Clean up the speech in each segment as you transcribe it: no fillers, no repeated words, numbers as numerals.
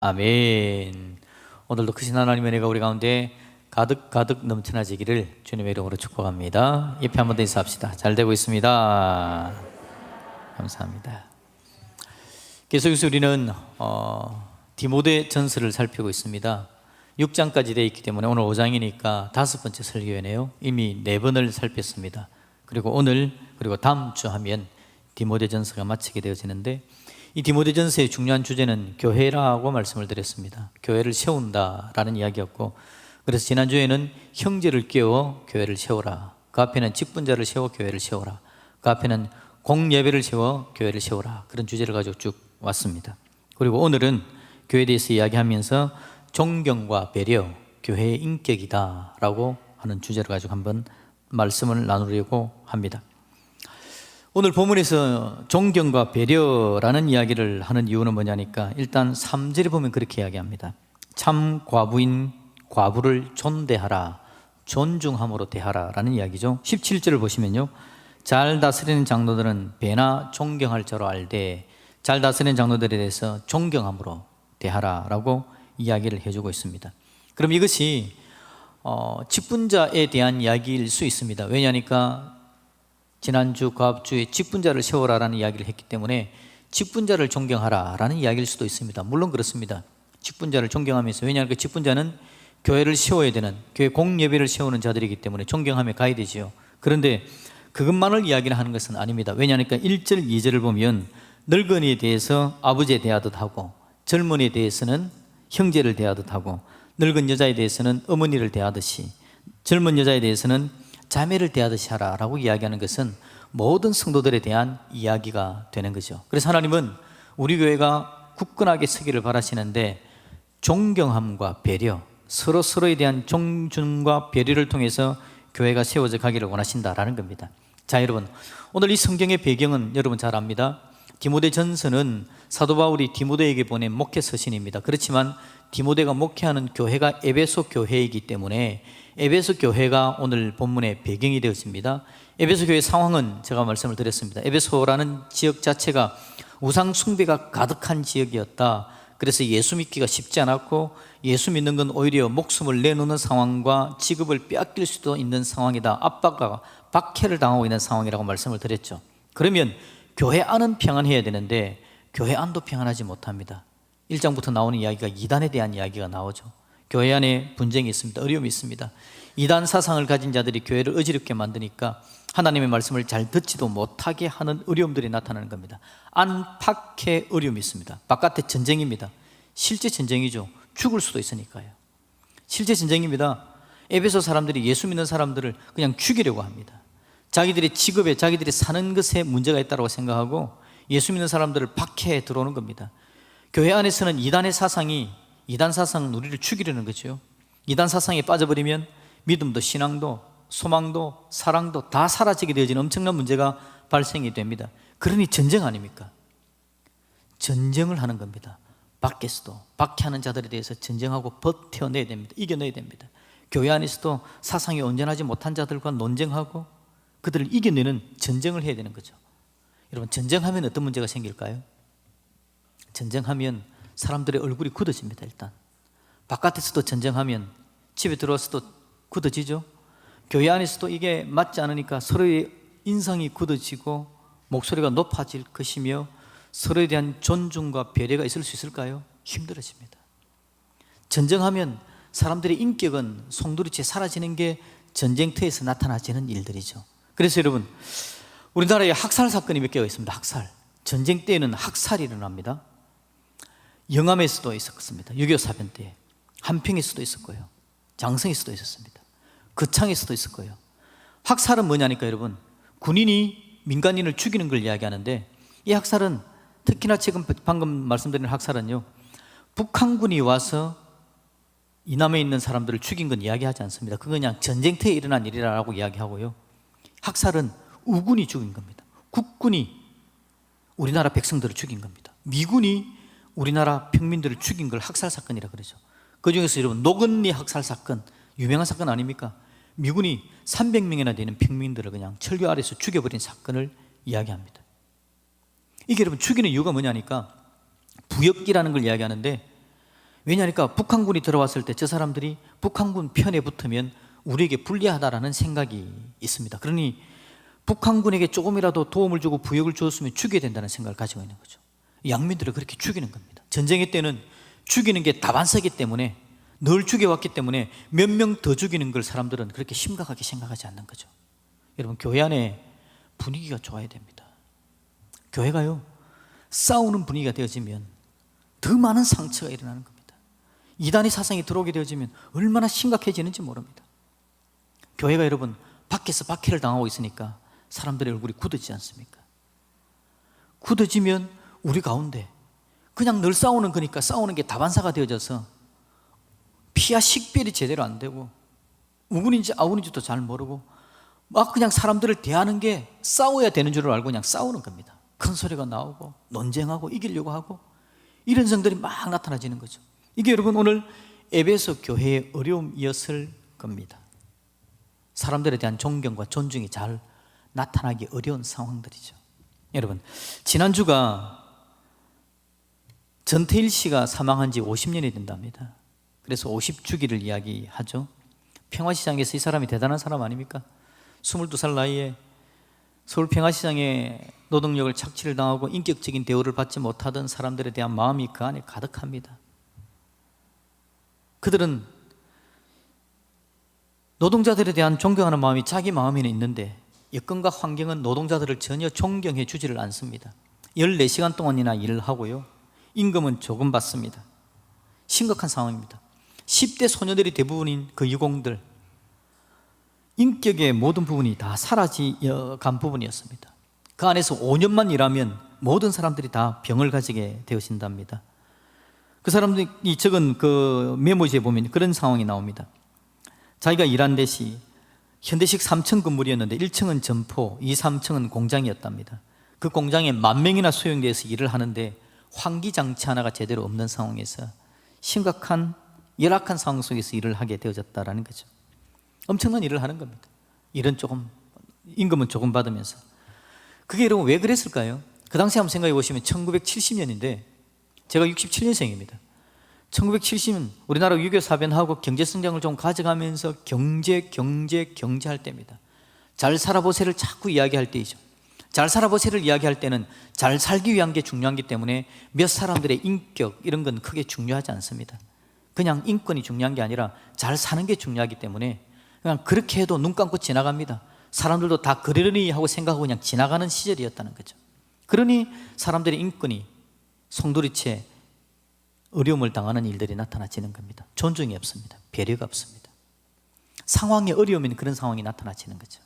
아멘. 오늘도 크신 하나님의 은혜가 우리 가운데 가득 넘쳐나지기를 주님의 이름으로 축복합니다. 예배 한번 더 인사합시다. 잘 되고 있습니다. 감사합니다. 계속해서 우리는 디모데 전서를 살피고 있습니다. 6장까지 되어 있기 때문에 오늘 5장이니까 5번째 설교회네요. 이미 4번을 살폈습니다. 그리고 오늘 그리고 다음 주 하면 디모데 전서가 마치게 되어지는데, 이 디모데 전서의 중요한 주제는 교회라고 말씀을 드렸습니다. 교회를 세운다라는 이야기였고, 그래서 지난주에는 형제를 깨워 교회를 세우라, 그 앞에는 직분자를 세워 교회를 세우라, 그 앞에는 공예배를 세워 교회를 세우라, 그런 주제를 가지고 쭉 왔습니다. 그리고 오늘은 교회에 대해서 이야기하면서 존경과 배려, 교회의 인격이다 라고 하는 주제를 가지고 한번 말씀을 나누려고 합니다. 오늘 본문에서 존경과 배려라는 이야기를 하는 이유는 뭐냐니까, 일단 3절에 보면 그렇게 이야기합니다. 참 과부인 과부를 존대하라, 존중함으로 대하라 라는 이야기죠. 17절을 보시면요, 잘 다스리는 장로들은 배나 존경할 자로 알되 잘 다스리는 장로들에 대해서 존경함으로 대하라 라고 이야기를 해주고 있습니다. 그럼 이것이 직분자에 대한 이야기일 수 있습니다. 왜냐하니까 지난주 그 앞주에 직분자를 세워라라는 이야기를 했기 때문에 직분자를 존경하라라는 이야기일 수도 있습니다. 물론 그렇습니다. 직분자를 존경하면서, 왜냐하면 그 직분자는 교회를 세워야 되는, 교회 공예배를 세우는 자들이기 때문에 존경하며 가야 되지요. 그런데 그것만을 이야기를 하는 것은 아닙니다. 왜냐하니까 1절, 2절을 보면 늙은이에 대해서 아버지에 대하듯 하고, 젊은이에 대해서는 형제를 대하듯 하고, 늙은 여자에 대해서는 어머니를 대하듯이, 젊은 여자에 대해서는 자매를 대하듯이 하라라고 이야기하는 것은 모든 성도들에 대한 이야기가 되는 거죠. 그래서 하나님은 우리 교회가 굳건하게 서기를 바라시는데, 존경함과 배려, 서로에 대한 존중과 배려를 통해서 교회가 세워져 가기를 원하신다라는 겁니다. 자, 여러분, 오늘 이 성경의 배경은 여러분 잘 압니다. 디모데 전서는 사도 바울이 디모데에게 보낸 목회 서신입니다. 그렇지만 디모데가 목회하는 교회가 에베소 교회이기 때문에 에베소 교회가 오늘 본문의 배경이 되었습니다. 에베소 교회의 상황은 제가 말씀을 드렸습니다. 에베소라는 지역 자체가 우상 숭배가 가득한 지역이었다. 그래서 예수 믿기가 쉽지 않았고, 예수 믿는 건 오히려 목숨을 내놓는 상황과 직업을 빼앗길 수도 있는 상황이다. 압박과 박해를 당하고 있는 상황이라고 말씀을 드렸죠. 그러면 교회 안은 평안해야 되는데 교회 안도 평안하지 못합니다. 1장부터 나오는 이야기가 이단에 대한 이야기가 나오죠. 교회 안에 분쟁이 있습니다. 어려움이 있습니다. 이단 사상을 가진 자들이 교회를 어지럽게 만드니까 하나님의 말씀을 잘 듣지도 못하게 하는 어려움들이 나타나는 겁니다. 안팎의 어려움이 있습니다. 바깥에 전쟁입니다. 실제 전쟁이죠. 죽을 수도 있으니까요. 실제 전쟁입니다. 에베소 사람들이 예수 믿는 사람들을 그냥 죽이려고 합니다. 자기들의 직업에, 자기들이 사는 것에 문제가 있다고 생각하고 예수 믿는 사람들을 박해해 들어오는 겁니다. 교회 안에서는 이단 사상은 우리를 죽이려는 거죠. 이단 사상에 빠져버리면 믿음도 신앙도 소망도 사랑도 다 사라지게 되어지는 엄청난 문제가 발생이 됩니다. 그러니 전쟁 아닙니까? 전쟁을 하는 겁니다. 밖에서도 박해하는 자들에 대해서 전쟁하고 버텨내야 됩니다. 이겨내야 됩니다. 교회 안에서도 사상이 온전하지 못한 자들과 논쟁하고 그들을 이겨내는 전쟁을 해야 되는 거죠. 여러분, 전쟁하면 어떤 문제가 생길까요? 전쟁하면 사람들의 얼굴이 굳어집니다. 일단 바깥에서도 전쟁하면 집에 들어와서도 굳어지죠. 교회 안에서도 이게 맞지 않으니까 서로의 인상이 굳어지고 목소리가 높아질 것이며 서로에 대한 존중과 배려가 있을 수 있을까요? 힘들어집니다. 전쟁하면 사람들의 인격은 송두리째 사라지는 게 전쟁터에서 나타나지는 일들이죠. 그래서 여러분, 우리나라에 학살 사건이 몇 개가 있습니다. 학살. 전쟁 때에는 학살이 일어납니다. 영암에서도 있었습니다. 6.25 사변 때. 한평에서도 있었고요. 장성에서도 있었습니다. 거창에서도 있었고요. 학살은 뭐냐니까 여러분, 군인이 민간인을 죽이는 걸 이야기하는데, 이 학살은 특히나 지금 방금 말씀드린 학살은요, 북한군이 와서 이남에 있는 사람들을 죽인 건 이야기하지 않습니다. 그건 그냥 전쟁터에 일어난 일이라고 이야기하고요. 학살은 우군이 죽인 겁니다. 국군이 우리나라 백성들을 죽인 겁니다. 미군이 우리나라 평민들을 죽인 걸 학살 사건이라 그러죠. 그 중에서 여러분, 노건리 학살 사건, 유명한 사건 아닙니까? 미군이 300명이나 되는 평민들을 그냥 철교 아래에서 죽여버린 사건을 이야기합니다. 이게 여러분 죽이는 이유가 뭐냐니까, 부역기라는 걸 이야기하는데, 왜냐하니까 북한군이 들어왔을 때 저 사람들이 북한군 편에 붙으면 우리에게 불리하다라는 생각이 있습니다. 그러니 북한군에게 조금이라도 도움을 주고 부역을 주었으면 죽여야 된다는 생각을 가지고 있는 거죠. 양민들을 그렇게 죽이는 겁니다. 전쟁의 때는 죽이는 게 다반사이기 때문에, 늘 죽여왔기 때문에 몇 명 더 죽이는 걸 사람들은 그렇게 심각하게 생각하지 않는 거죠. 여러분, 교회 안에 분위기가 좋아야 됩니다. 교회가요, 싸우는 분위기가 되어지면 더 많은 상처가 일어나는 겁니다. 이단의 사상이 들어오게 되어지면 얼마나 심각해지는지 모릅니다. 교회가 여러분 밖에서 박해를 당하고 있으니까 사람들의 얼굴이 굳어지지 않습니까? 굳어지면 우리 가운데 그냥 늘 싸우는 거니까 싸우는 게 다반사가 되어져서 피와 식별이 제대로 안 되고 우군인지 아군인지도 잘 모르고 막 그냥 사람들을 대하는 게 싸워야 되는 줄 알고 그냥 싸우는 겁니다. 큰 소리가 나오고 논쟁하고 이기려고 하고 이런 성들이 막 나타나지는 거죠. 이게 여러분 오늘 에베소 교회의 어려움이었을 겁니다. 사람들에 대한 존경과 존중이 잘 나타나기 어려운 상황들이죠. 여러분, 지난주가 전태일 씨가 사망한 지 50년이 된답니다. 그래서 50주기를 이야기하죠. 평화시장에서 이 사람이 대단한 사람 아닙니까? 22살 나이에 서울 평화시장에 노동력을 착취를 당하고 인격적인 대우를 받지 못하던 사람들에 대한 마음이 그 안에 가득합니다. 그들은 노동자들에 대한 존경하는 마음이 자기 마음에는 있는데 여건과 환경은 노동자들을 전혀 존경해 주지를 않습니다. 14시간 동안이나 일을 하고요, 임금은 조금 받습니다. 심각한 상황입니다. 10대 소녀들이 대부분인 그 유공들, 인격의 모든 부분이 다 사라져간 부분이었습니다. 그 안에서 5년만 일하면 모든 사람들이 다 병을 가지게 되어진답니다. 그 사람들이 적은 그 메모지에 보면 그런 상황이 나옵니다. 자기가 일한 데시 현대식 3층 건물이었는데 1층은 점포, 2, 3층은 공장이었답니다. 그 공장에 10,000명이나 수용돼서 일을 하는데 환기장치 하나가 제대로 없는 상황에서 심각한 열악한 상황 속에서 일을 하게 되어졌다는 거죠. 엄청난 일을 하는 겁니다. 일은 조금, 임금은 조금 받으면서. 그게 여러분 왜 그랬을까요? 그 당시 한번 생각해 보시면 1970년인데 제가 67년생입니다. 1970년 우리나라 유교 사변하고 경제성장을 좀 가져가면서 경제할 때입니다. 잘 살아보세를 자꾸 이야기할 때이죠. 잘 살아보세를 이야기할 때는 잘 살기 위한 게 중요하기 때문에 몇 사람들의 인격 이런 건 크게 중요하지 않습니다. 그냥 인권이 중요한 게 아니라 잘 사는 게 중요하기 때문에 그냥 그렇게 해도 눈 감고 지나갑니다. 사람들도 다 그러려니 하고 생각하고 그냥 지나가는 시절이었다는 거죠. 그러니 사람들의 인권이 송두리째 어려움을 당하는 일들이 나타나지는 겁니다. 존중이 없습니다. 배려가 없습니다. 상황이 어려우면 그런 상황이 나타나지는 거죠.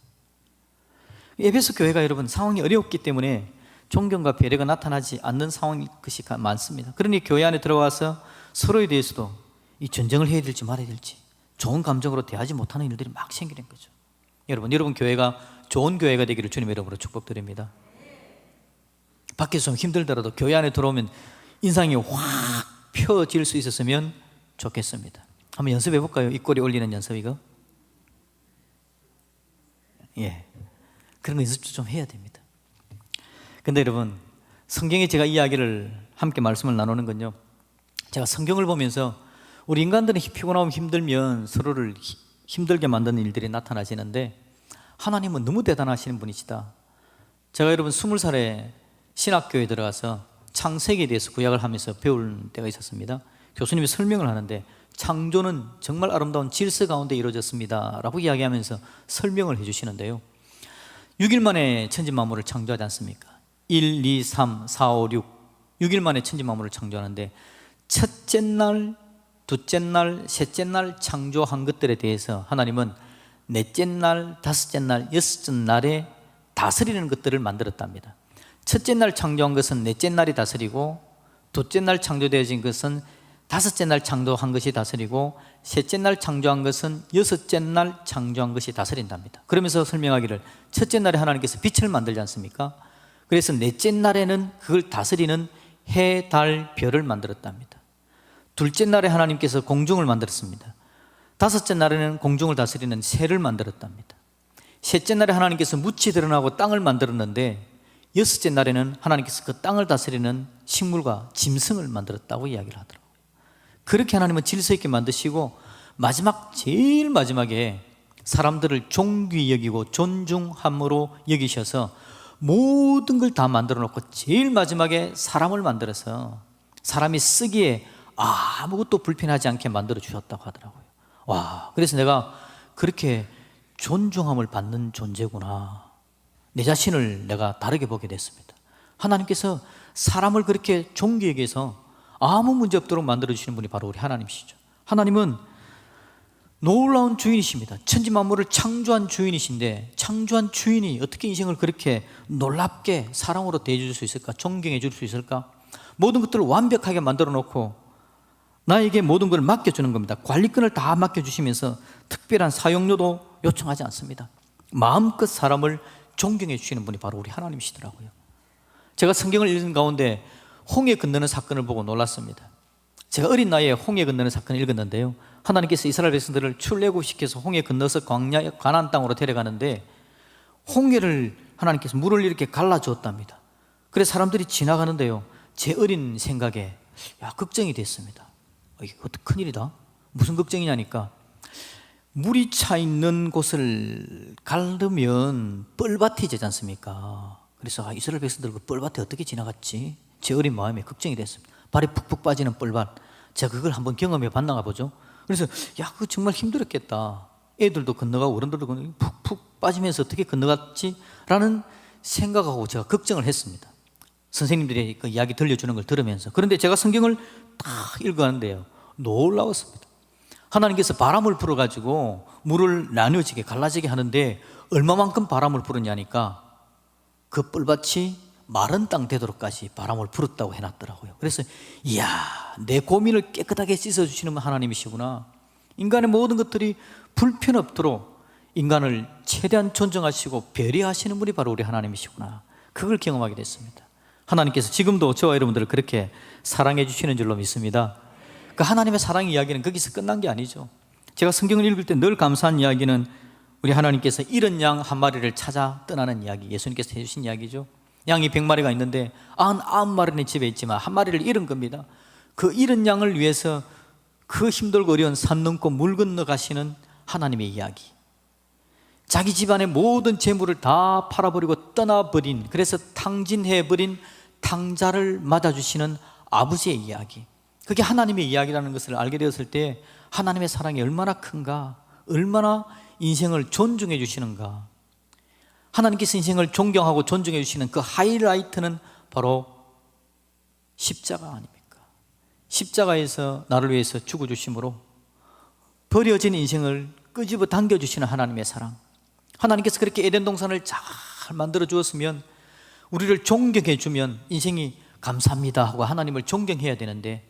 에베소 교회가 여러분 상황이 어렵기 때문에 존경과 배려가 나타나지 않는 상황이 것이 많습니다. 그러니 교회 안에 들어와서 서로에 대해서도 이 전쟁을 해야 될지 말아야 될지 좋은 감정으로 대하지 못하는 일들이 막 생기는 거죠. 여러분 교회가 좋은 교회가 되기를 주님의 이름으로 축복드립니다. 밖에서 좀 힘들더라도 교회 안에 들어오면 인상이 확 펴질 수 있었으면 좋겠습니다. 한번 연습해 볼까요? 입꼬리 올리는 연습 이거. 예, 그런 거 연습 좀 해야 됩니다. 근데 여러분 성경에 제가 이야기를 함께 말씀을 나누는 건요, 제가 성경을 보면서 우리 인간들은 피곤하고 힘들면 서로를 힘들게 만드는 일들이 나타나지는데 하나님은 너무 대단하신 분이시다. 제가 여러분 20살에 신학교에 들어가서 창세기에 대해서 구약을 하면서 배울 때가 있었습니다. 교수님이 설명을 하는데 창조는 정말 아름다운 질서 가운데 이루어졌습니다 라고 이야기하면서 설명을 해주시는데요, 6일 만에 천지만물을 창조하지 않습니까? 1, 2, 3, 4, 5, 6 6일 만에 천지만물을 창조하는데 첫째 날, 둘째 날, 셋째 날 창조한 것들에 대해서 하나님은 넷째 날, 다섯째 날, 여섯째 날에 다스리는 것들을 만들었답니다. 첫째 날 창조한 것은 넷째 날이 다스리고, 둘째 날 창조되어진 것은 다섯째 날 창조한 것이 다스리고, 셋째 날 창조한 것은 여섯째 날 창조한 것이 다스린답니다. 그러면서 설명하기를 첫째 날에 하나님께서 빛을 만들지 않습니까? 그래서 넷째 날에는 그걸 다스리는 해, 달, 별을 만들었답니다. 둘째 날에 하나님께서 공중을 만들었습니다. 다섯째 날에는 공중을 다스리는 새를 만들었답니다. 셋째 날에 하나님께서 묻이 드러나고 땅을 만들었는데 여섯째 날에는 하나님께서 그 땅을 다스리는 식물과 짐승을 만들었다고 이야기를 하더라고요. 그렇게 하나님은 질서 있게 만드시고 제일 마지막에 사람들을 존귀히 여기고 존중함으로 여기셔서 모든 걸 다 만들어 놓고 제일 마지막에 사람을 만들어서 사람이 쓰기에 아무것도 불편하지 않게 만들어 주셨다고 하더라고요. 와, 그래서 내가 그렇게 존중함을 받는 존재구나. 내 자신을 내가 다르게 보게 됐습니다. 하나님께서 사람을 그렇게 존귀히 여기서 아무 문제 없도록 만들어 주시는 분이 바로 우리 하나님이시죠. 하나님은 놀라운 주인이십니다. 천지 만물을 창조한 주인이신데, 창조한 주인이 어떻게 인생을 그렇게 놀랍게 사랑으로 대해줄 수 있을까? 존경해 줄 수 있을까? 모든 것들을 완벽하게 만들어 놓고 나에게 모든 걸 맡겨주는 겁니다. 관리권을 다 맡겨주시면서 특별한 사용료도 요청하지 않습니다. 마음껏 사람을 존경해 주시는 분이 바로 우리 하나님이시더라고요. 제가 성경을 읽은 가운데 홍해 건너는 사건을 보고 놀랐습니다. 제가 어린 나이에 홍해 건너는 사건을 읽었는데요, 하나님께서 이스라엘 백성들을 출애굽시켜서 홍해 건너서 광야 가나안 땅으로 데려가는데 홍해를 하나님께서 물을 이렇게 갈라주었답니다. 그래서 사람들이 지나가는데요, 제 어린 생각에 걱정이 됐습니다. 이게 큰일이다. 무슨 걱정이냐니까, 물이 차 있는 곳을 가르면 뻘밭이 되지 않습니까? 그래서 이스라엘 백성들 그 뻘밭에 어떻게 지나갔지? 제 어린 마음에 걱정이 됐습니다. 발에 푹푹 빠지는 뻘밭, 제가 그걸 한번 경험해 봤나 보죠. 그래서 그거 정말 힘들었겠다. 애들도 건너가고 어른들도 건너가고 푹푹 빠지면서 어떻게 건너갔지? 라는 생각하고 제가 걱정을 했습니다. 선생님들이 그 이야기 들려주는 걸 들으면서. 그런데 제가 성경을 다 읽어가는데요, 놀라웠습니다. 하나님께서 바람을 불어가지고 물을 나뉘어지게 갈라지게 하는데 얼마만큼 바람을 불었냐니까 그 뻘밭이 마른 땅 되도록까지 바람을 불었다고 해놨더라고요. 그래서 이야, 내 고민을 깨끗하게 씻어주시는 하나님이시구나. 인간의 모든 것들이 불편 없도록 인간을 최대한 존중하시고 배려하시는 분이 바로 우리 하나님이시구나. 그걸 경험하게 됐습니다. 하나님께서 지금도 저와 여러분들을 그렇게 사랑해 주시는 줄로 믿습니다. 그 하나님의 사랑 이야기는 거기서 끝난 게 아니죠. 제가 성경을 읽을 때 늘 감사한 이야기는 우리 하나님께서 잃은 양 한 마리를 찾아 떠나는 이야기, 예수님께서 해주신 이야기죠. 양이 100마리가 있는데 99마리는 집에 있지만 한 마리를 잃은 겁니다. 그 잃은 양을 위해서 그 힘들고 어려운 산 넘고 물 건너 가시는 하나님의 이야기, 자기 집안의 모든 재물을 다 팔아버리고 떠나버린, 그래서 탕진해버린 탕자를 맞아주시는 아버지의 이야기, 그게 하나님의 이야기라는 것을 알게 되었을 때 하나님의 사랑이 얼마나 큰가, 얼마나 인생을 존중해 주시는가. 하나님께서 인생을 존경하고 존중해 주시는 그 하이라이트는 바로 십자가 아닙니까? 십자가에서 나를 위해서 죽어주심으로 버려진 인생을 끄집어 당겨주시는 하나님의 사랑. 하나님께서 그렇게 에덴 동산을 잘 만들어 주었으면, 우리를 존경해 주면 인생이 감사합니다 하고 하나님을 존경해야 되는데,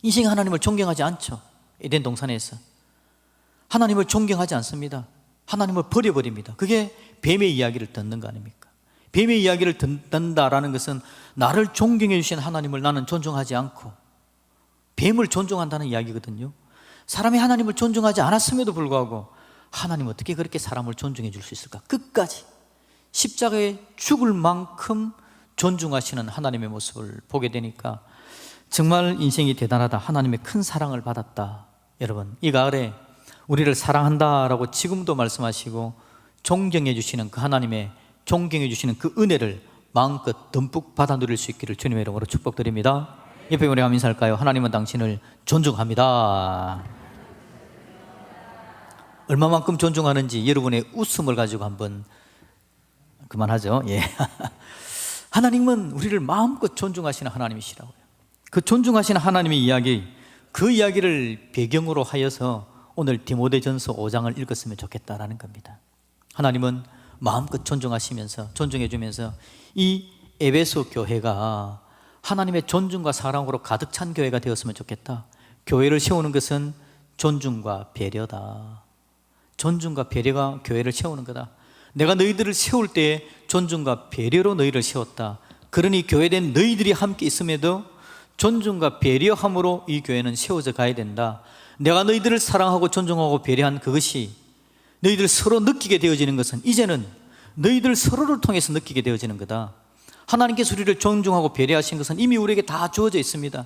인생이 하나님을 존경하지 않죠. 에덴 동산에서 하나님을 존경하지 않습니다. 하나님을 버려버립니다. 그게 뱀의 이야기를 듣는 거 아닙니까? 뱀의 이야기를 듣는다라는 것은 나를 존경해 주신 하나님을 나는 존중하지 않고 뱀을 존중한다는 이야기거든요. 사람이 하나님을 존중하지 않았음에도 불구하고 하나님 어떻게 그렇게 사람을 존중해 줄 수 있을까? 끝까지 십자가에 죽을 만큼 존중하시는 하나님의 모습을 보게 되니까 정말 인생이 대단하다, 하나님의 큰 사랑을 받았다. 여러분, 이 가을에 우리를 사랑한다라고 지금도 말씀하시고 존경해 주시는 그 하나님의, 존경해 주시는 그 은혜를 마음껏 듬뿍 받아 누릴 수 있기를 주님의 이름으로 축복드립니다. 옆에 우리 한번 인사할까요? 하나님은 당신을 존중합니다. 얼마만큼 존중하는지 여러분의 웃음을 가지고 한번 그만하죠. 예. 하나님은 우리를 마음껏 존중하시는 하나님이시라고요. 그 존중하시는 하나님의 이야기, 그 이야기를 배경으로 하여서 오늘 디모데전서 5장을 읽었으면 좋겠다라는 겁니다. 하나님은 마음껏 존중하시면서, 존중해 주면서 이 에베소 교회가 하나님의 존중과 사랑으로 가득 찬 교회가 되었으면 좋겠다. 교회를 세우는 것은 존중과 배려다. 존중과 배려가 교회를 세우는 거다. 내가 너희들을 세울 때에 존중과 배려로 너희를 세웠다. 그러니 교회된 너희들이 함께 있음에도 존중과 배려함으로 이 교회는 세워져 가야 된다. 내가 너희들을 사랑하고 존중하고 배려한 그것이 너희들 서로 느끼게 되어지는 것은 이제는 너희들 서로를 통해서 느끼게 되어지는 거다. 하나님께서 우리를 존중하고 배려하신 것은 이미 우리에게 다 주어져 있습니다.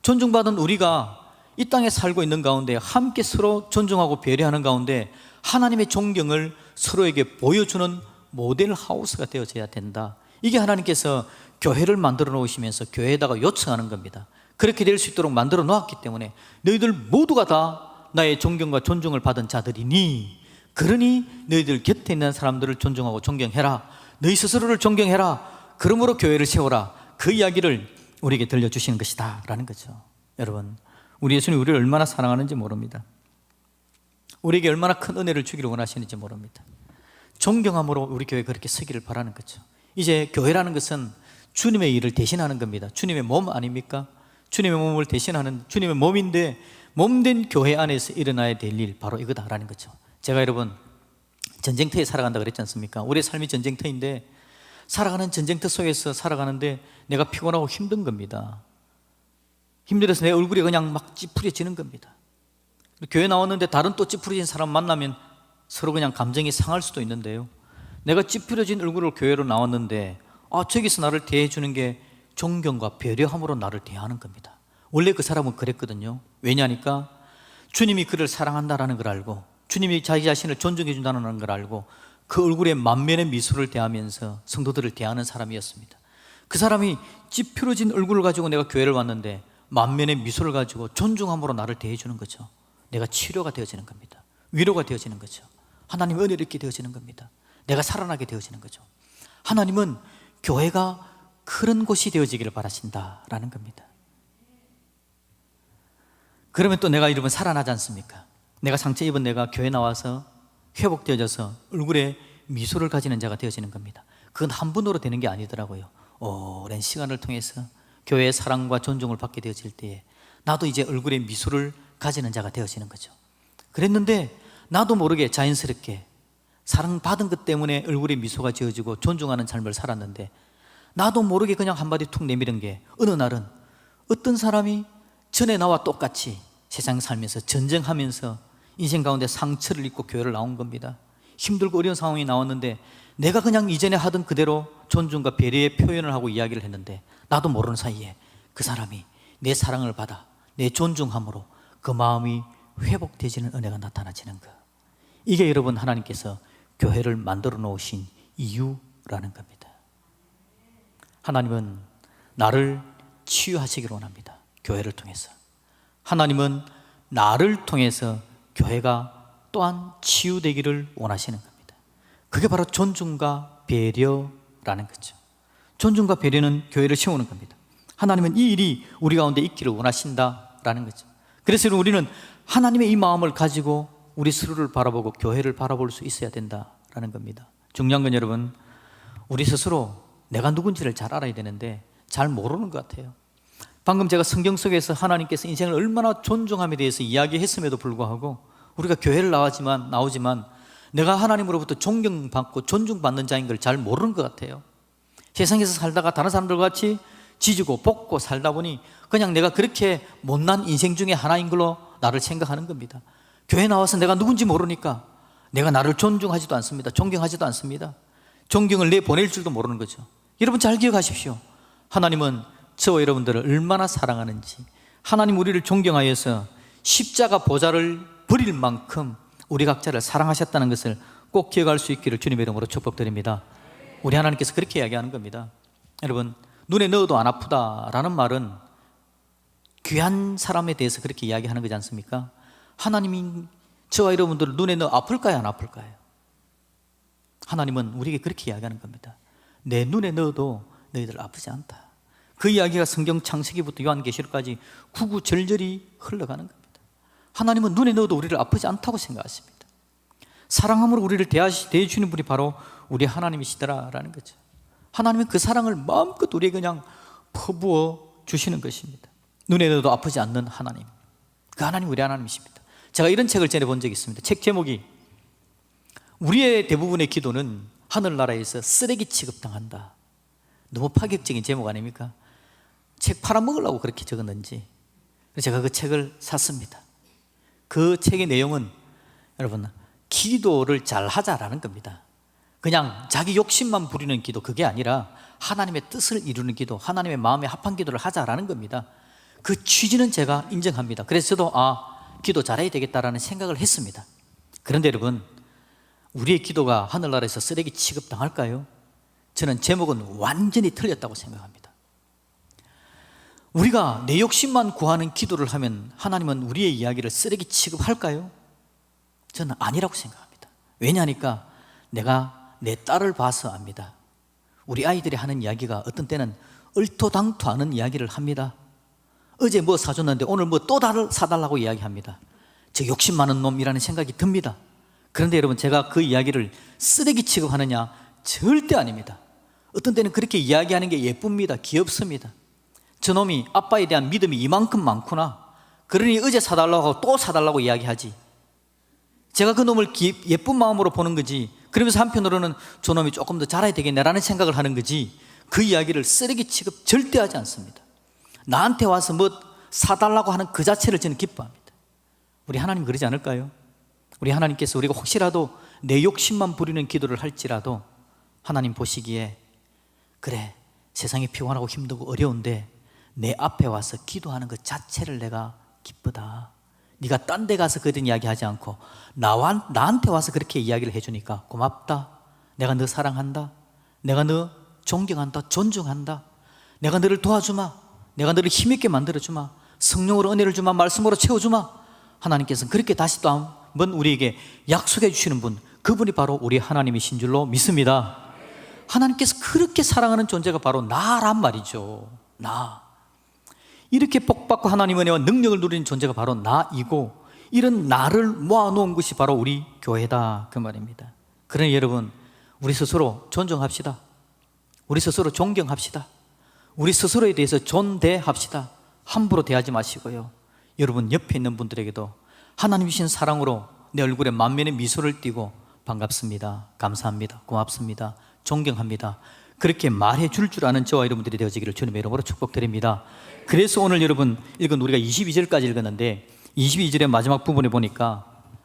존중받은 우리가 이 땅에 살고 있는 가운데 함께 서로 존중하고 배려하는 가운데 하나님의 존경을 서로에게 보여주는 모델 하우스가 되어져야 된다. 이게 하나님께서 교회를 만들어 놓으시면서 교회에다가 요청하는 겁니다. 그렇게 될 수 있도록 만들어 놓았기 때문에 너희들 모두가 다 나의 존경과 존중을 받은 자들이니, 그러니 너희들 곁에 있는 사람들을 존중하고 존경해라. 너희 스스로를 존경해라. 그러므로 교회를 세워라. 그 이야기를 우리에게 들려주시는 것이다 라는 거죠. 여러분, 우리 예수님이 우리를 얼마나 사랑하는지 모릅니다. 우리에게 얼마나 큰 은혜를 주기를 원하시는지 모릅니다. 존경함으로 우리 교회 그렇게 서기를 바라는 거죠. 이제 교회라는 것은 주님의 일을 대신하는 겁니다. 주님의 몸 아닙니까? 주님의 몸을 대신하는 주님의 몸인데, 몸된 교회 안에서 일어나야 될 일, 바로 이거다라는 거죠. 제가 여러분 전쟁터에 살아간다 그랬지 않습니까? 우리의 삶이 전쟁터인데, 살아가는 전쟁터 속에서 살아가는데 내가 피곤하고 힘든 겁니다. 힘들어서 내 얼굴이 그냥 막 찌푸려지는 겁니다. 교회 나왔는데 다른 또 찌푸려진 사람 만나면 서로 그냥 감정이 상할 수도 있는데요, 내가 찌푸려진 얼굴로 교회로 나왔는데 저기서 나를 대해주는 게 존경과 배려함으로 나를 대하는 겁니다. 원래 그 사람은 그랬거든요. 왜냐니까 주님이 그를 사랑한다라는 걸 알고, 주님이 자기 자신을 존중해 준다는 걸 알고 그 얼굴에 만면의 미소를 대하면서 성도들을 대하는 사람이었습니다. 그 사람이 찌푸려진 얼굴을 가지고 내가 교회를 왔는데 만면의 미소를 가지고 존중함으로 나를 대해주는 거죠. 내가 치료가 되어지는 겁니다. 위로가 되어지는 거죠. 하나님의 은혜를 입게 되어지는 겁니다. 내가 살아나게 되어지는 거죠. 하나님은 교회가 그런 곳이 되어지기를 바라신다라는 겁니다. 그러면 또 내가 이러면 살아나지 않습니까? 내가 상처 입은 내가 교회 나와서 회복되어져서 얼굴에 미소를 가지는 자가 되어지는 겁니다. 그건 한 분으로 되는 게 아니더라고요. 오랜 시간을 통해서 교회의 사랑과 존중을 받게 되어질 때에 나도 이제 얼굴에 미소를 가지는 자가 되어지는 거죠. 그랬는데 나도 모르게 자연스럽게 사랑받은 것 때문에 얼굴에 미소가 지어지고 존중하는 삶을 살았는데, 나도 모르게 그냥 한마디 툭 내밀은 게 어느 날은 어떤 사람이 전에 나와 똑같이 세상 살면서 전쟁하면서 인생 가운데 상처를 입고 교회를 나온 겁니다. 힘들고 어려운 상황이 나왔는데 내가 그냥 이전에 하던 그대로 존중과 배려의 표현을 하고 이야기를 했는데, 나도 모르는 사이에 그 사람이 내 사랑을 받아 내 존중함으로 그 마음이 회복되지는 은혜가 나타나지는 것. 이게 여러분 하나님께서 교회를 만들어 놓으신 이유라는 겁니다. 하나님은 나를 치유하시기를 원합니다. 교회를 통해서. 하나님은 나를 통해서 교회가 또한 치유되기를 원하시는 겁니다. 그게 바로 존중과 배려라는 거죠. 존중과 배려는 교회를 세우는 겁니다. 하나님은 이 일이 우리 가운데 있기를 원하신다라는 거죠. 그래서 우리는 하나님의 이 마음을 가지고 우리 스스로를 바라보고 교회를 바라볼 수 있어야 된다라는 겁니다. 중요한 건 여러분, 우리 스스로 내가 누군지를 잘 알아야 되는데 잘 모르는 것 같아요. 방금 제가 성경 속에서 하나님께서 인생을 얼마나 존중함에 대해서 이야기했음에도 불구하고 우리가 교회를 나오지만 내가 하나님으로부터 존경받고 존중받는 자인 걸 잘 모르는 것 같아요. 세상에서 살다가 다른 사람들과 같이 지지고 볶고 살다 보니 그냥 내가 그렇게 못난 인생 중에 하나인 걸로 나를 생각하는 겁니다. 교회 나와서 내가 누군지 모르니까 내가 나를 존중하지도 않습니다. 존경하지도 않습니다. 존경을 내보낼 줄도 모르는 거죠. 여러분 잘 기억하십시오. 하나님은 저와 여러분들을 얼마나 사랑하는지, 하나님 우리를 존경하여서 십자가 보좌를 버릴 만큼 우리 각자를 사랑하셨다는 것을 꼭 기억할 수 있기를 주님의 이름으로 축복드립니다. 우리 하나님께서 그렇게 이야기하는 겁니다. 여러분, 눈에 넣어도 안 아프다라는 말은 귀한 사람에 대해서 그렇게 이야기하는 거지 않습니까? 하나님이 저와 여러분들을 눈에 넣어 아플까요, 안 아플까요? 하나님은 우리에게 그렇게 이야기하는 겁니다. 내 눈에 넣어도 너희들 아프지 않다. 그 이야기가 성경 창세기부터 요한계시록까지 구구절절히 흘러가는 겁니다. 하나님은 눈에 넣어도 우리를 아프지 않다고 생각하십니다. 사랑함으로 우리를 대해주는 분이 바로 우리 하나님이시더라라는 거죠. 하나님은 그 사랑을 마음껏 우리에게 그냥 퍼부어 주시는 것입니다. 눈에 넣어도 아프지 않는 하나님, 그 하나님 우리 하나님이십니다. 제가 이런 책을 전에 본 적이 있습니다. 책 제목이 우리의 대부분의 기도는 하늘나라에서 쓰레기 취급당한다. 너무 파격적인 제목 아닙니까? 책 팔아먹으려고 그렇게 적었는지 제가 그 책을 샀습니다. 그 책의 내용은 여러분 기도를 잘 하자라는 겁니다. 그냥 자기 욕심만 부리는 기도, 그게 아니라 하나님의 뜻을 이루는 기도, 하나님의 마음에 합한 기도를 하자라는 겁니다. 그 취지는 제가 인정합니다. 그래서 저도 기도 잘해야 되겠다라는 생각을 했습니다. 그런데 여러분, 우리의 기도가 하늘나라에서 쓰레기 취급당할까요? 저는 제목은 완전히 틀렸다고 생각합니다. 우리가 내 욕심만 구하는 기도를 하면 하나님은 우리의 이야기를 쓰레기 취급할까요? 저는 아니라고 생각합니다. 왜냐하니까 내가 내 딸을 봐서 압니다. 우리 아이들이 하는 이야기가 어떤 때는 얼토당토하는 이야기를 합니다. 어제 뭐 사줬는데 오늘 뭐 또 사달라고 이야기합니다. 저 욕심 많은 놈이라는 생각이 듭니다. 그런데 여러분, 제가 그 이야기를 쓰레기 취급하느냐? 절대 아닙니다. 어떤 때는 그렇게 이야기하는 게 예쁩니다. 귀엽습니다. 저놈이 아빠에 대한 믿음이 이만큼 많구나, 그러니 어제 사달라고 하고 또 사달라고 이야기하지. 제가 그 놈을 예쁜 마음으로 보는 거지. 그러면서 한편으로는 저놈이 조금 더 잘해야 되겠네라는 생각을 하는 거지, 그 이야기를 쓰레기 취급 절대 하지 않습니다. 나한테 와서 뭐 사달라고 하는 그 자체를 저는 기뻐합니다. 우리 하나님 그러지 않을까요? 우리 하나님께서 우리가 혹시라도 내 욕심만 부리는 기도를 할지라도 하나님 보시기에, 그래, 세상이 피곤하고 힘들고 어려운데 내 앞에 와서 기도하는 것 자체를 내가 기쁘다. 네가 딴 데 가서 그런 이야기 하지 않고 나한테 와서 그렇게 이야기를 해주니까 고맙다. 내가 너 사랑한다. 내가 너 존경한다. 존중한다. 내가 너를 도와주마. 내가 너를 힘있게 만들어주마. 성령으로 은혜를 주마. 말씀으로 채워주마. 하나님께서는 그렇게 다시 또 한번 우리에게 약속해 주시는 분, 그분이 바로 우리 하나님이신 줄로 믿습니다. 하나님께서 그렇게 사랑하는 존재가 바로 나란 말이죠. 나. 이렇게 복받고 하나님의 은혜와 능력을 누리는 존재가 바로 나이고, 이런 나를 모아놓은 것이 바로 우리 교회다, 그 말입니다. 그러니 여러분, 우리 스스로 존중합시다. 우리 스스로 존경합시다. 우리 스스로에 대해서 존대합시다. 함부로 대하지 마시고요. 여러분 옆에 있는 분들에게도 하나님이신 사랑으로 내 얼굴에 만면의 미소를 띠고 반갑습니다, 감사합니다, 고맙습니다, 존경합니다, 그렇게 말해 줄 아는 저와 여러분들이 되어지기를 주님의 이름으로 축복드립니다. 그래서 오늘 여러분 읽은 우리가 22절까지 읽었는데 22절의 마지막 부분에 보니까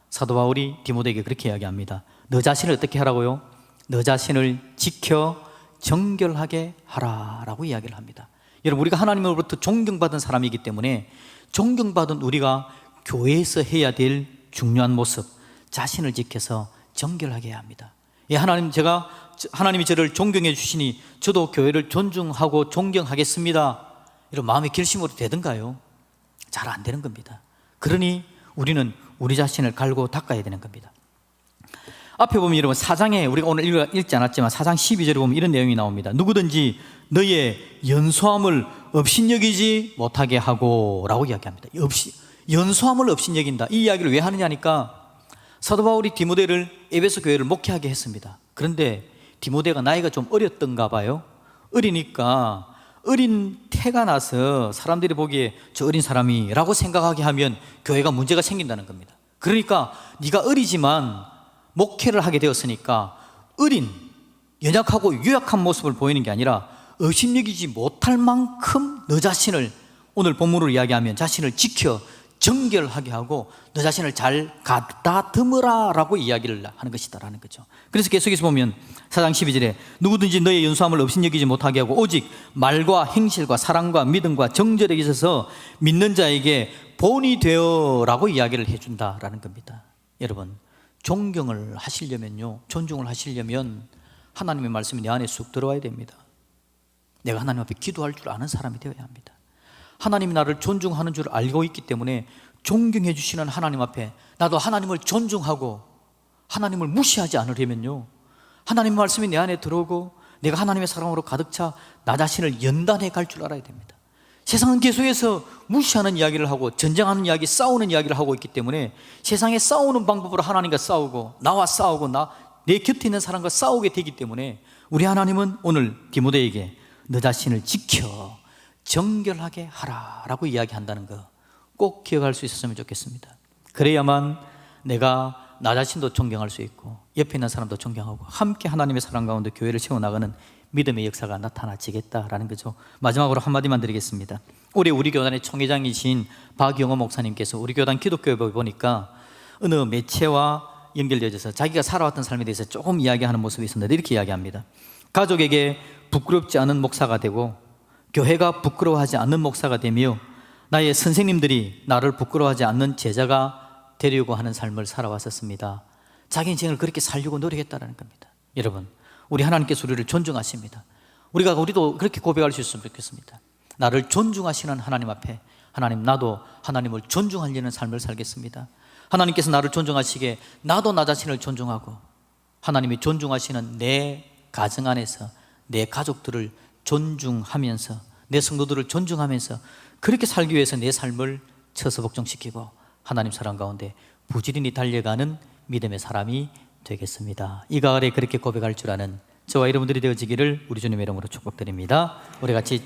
사도 바울이 디모데에게 그렇게 이야기합니다. 너 자신을 어떻게 하라고요? 너 자신을 지켜 정결하게 하라라고 이야기를 합니다. 여러분, 우리가 하나님으로부터 존경받은 사람이기 때문에 존경받은 우리가 교회에서 해야 될 중요한 모습, 자신을 지켜서 정결하게 해야 합니다. 하나님이 저를 존경해 주시니 저도 교회를 존중하고 존경하겠습니다, 이런 마음의 결심으로 되던가요? 잘 안 되는 겁니다. 그러니 우리는 우리 자신을 갈고 닦아야 되는 겁니다. 앞에 보면 여러분 4장에 우리가 오늘 읽지 않았지만 4장 12절에 보면 이런 내용이 나옵니다. 누구든지 너의 연소함을 업신여기지 못하게 하고 라고 이야기합니다. 연소함을 업신여긴다, 이 이야기를 왜 하느냐니까, 사도 바울이 디모데를 에베소 교회를 목회하게 했습니다. 그런데 디모데가 나이가 좀 어렸던가 봐요. 어리니까 어린 태가 나서 사람들이 보기에 저 어린 사람이라고 생각하게 하면 교회가 문제가 생긴다는 겁니다. 그러니까 네가 어리지만 목회를 하게 되었으니까 어린, 연약하고 유약한 모습을 보이는 게 아니라 업신여기지 못할 만큼 너 자신을, 오늘 본문으로 이야기하면 자신을 지켜 정결하게 하고 너 자신을 잘 가다듬으라 라고 이야기를 하는 것이다 라는 거죠. 그래서 계속해서 보면 4장 12절에 누구든지 너의 연소함을 업신여기지 못하게 하고 오직 말과 행실과 사랑과 믿음과 정절에 있어서 믿는 자에게 본이 되어 라고 이야기를 해준다라는 겁니다. 여러분, 존경을 하시려면요, 존중을 하시려면 하나님의 말씀이 내 안에 쑥 들어와야 됩니다. 내가 하나님 앞에 기도할 줄 아는 사람이 되어야 합니다. 하나님이 나를 존중하는 줄 알고 있기 때문에 존경해 주시는 하나님 앞에 나도 하나님을 존중하고 하나님을 무시하지 않으려면요, 하나님의 말씀이 내 안에 들어오고 내가 하나님의 사랑으로 가득 차 나 자신을 연단해 갈 줄 알아야 됩니다. 세상은 계속해서 무시하는 이야기를 하고 전쟁하는 이야기, 싸우는 이야기를 하고 있기 때문에 세상에 싸우는 방법으로 하나님과 싸우고 나와 싸우고 내 곁에 있는 사람과 싸우게 되기 때문에 우리 하나님은 오늘 디모데에게 너 자신을 지켜 정결하게 하라라고 이야기한다는 거 꼭 기억할 수 있었으면 좋겠습니다. 그래야만 내가 나 자신도 존경할 수 있고 옆에 있는 사람도 존경하고 함께 하나님의 사랑 가운데 교회를 세워나가는 믿음의 역사가 나타나지겠다라는 거죠. 마지막으로 한마디만 드리겠습니다. 올해 우리 교단의 총회장이신 박영호 목사님께서 우리 교단 기독교에 보니까 어느 매체와 연결되어져서 자기가 살아왔던 삶에 대해서 조금 이야기하는 모습이 있었는데 이렇게 이야기합니다. 가족에게 부끄럽지 않은 목사가 되고 교회가 부끄러워하지 않는 목사가 되며 나의 선생님들이 나를 부끄러워하지 않는 제자가 되려고 하는 삶을 살아왔었습니다. 자기 인생을 그렇게 살려고 노력했다는 겁니다. 여러분, 우리 하나님께서 우리를 존중하십니다. 우리도 그렇게 고백할 수 있으면 좋겠습니다. 나를 존중하시는 하나님 앞에, 하나님, 나도 하나님을 존중하려는 삶을 살겠습니다. 하나님께서 나를 존중하시기에 나도 나 자신을 존중하고, 하나님이 존중하시는 내 가정 안에서 내 가족들을 존중하면서, 내 성도들을 존중하면서 그렇게 살기 위해서 내 삶을 처서복종시키고 하나님 사랑 가운데 부지런히 달려가는 믿음의 사람이 되겠습니다. 이 가을에 그렇게 고백할 줄 아는 저와 여러분들이 되어지기를 우리 주님의 이름으로 축복드립니다. 우리 같이